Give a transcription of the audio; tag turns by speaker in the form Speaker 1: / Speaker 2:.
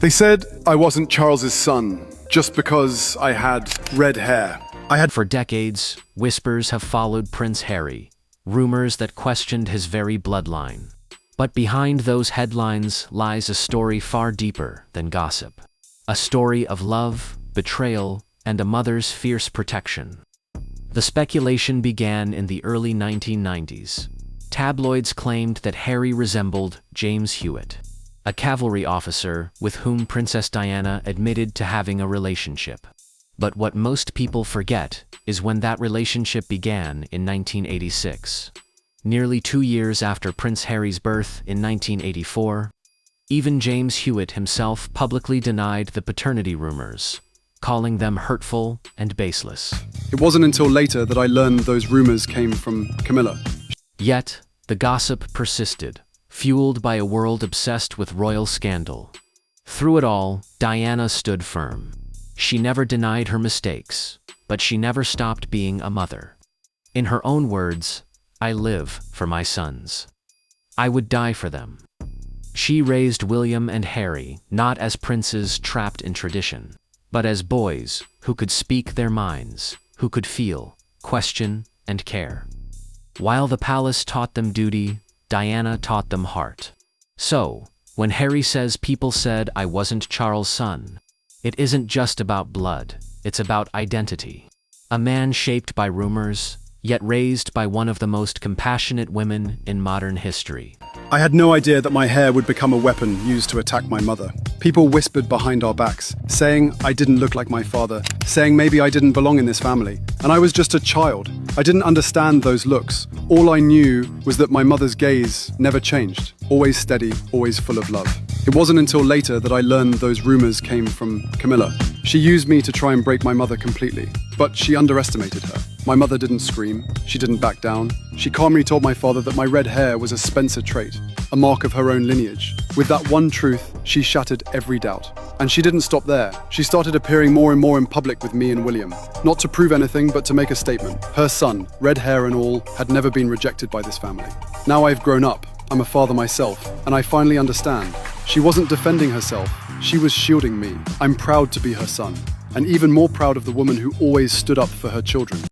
Speaker 1: They said I wasn't Charles's son just because I had red hair.
Speaker 2: For decades, whispers have followed Prince Harry, rumors that questioned his very bloodline. But behind those headlines lies a story far deeper than gossip. A story of love, betrayal, and a mother's fierce protection. The speculation began in the early 1990s. Tabloids claimed that Harry resembled James Hewitt, a cavalry officer with whom Princess Diana admitted to having a relationship. But what most people forget is when that relationship began in 1986. Nearly 2 years after Prince Harry's birth in 1984, even James Hewitt himself publicly denied the paternity rumors, calling them hurtful and baseless.
Speaker 1: It wasn't until later that I learned those rumors came from Camilla.
Speaker 2: Yet, the gossip persisted, fueled by a world obsessed with royal scandal. Through it all, Diana stood firm. She never denied her mistakes, but she never stopped being a mother. In her own words, "I live for my sons. I would die for them." She raised William and Harry not as princes trapped in tradition, but as boys who could speak their minds, who could feel, question, and care. While the palace taught them duty, Diana taught them heart. So, when Harry says people said I wasn't Charles' son, it isn't just about blood, it's about identity. A man shaped by rumors, yet raised by one of the most compassionate women in modern history.
Speaker 1: I had no idea that my hair would become a weapon used to attack my mother. People whispered behind our backs, saying I didn't look like my father, saying maybe I didn't belong in this family. And I was just a child. I didn't understand those looks. All I knew was that my mother's gaze never changed, always steady, always full of love. It wasn't until later that I learned those rumors came from Camilla. She used me to try and break my mother completely, but she underestimated her. My mother didn't scream, she didn't back down. She calmly told my father that my red hair was a Spencer trait, a mark of her own lineage. With that one truth, she shattered every doubt. And she didn't stop there. She started appearing more and more in public with me and William. Not to prove anything, but to make a statement. Her son, red hair and all, had never been rejected by this family. Now I've grown up, I'm a father myself, and I finally understand. She wasn't defending herself, she was shielding me. I'm proud to be her son, and even more proud of the woman who always stood up for her children.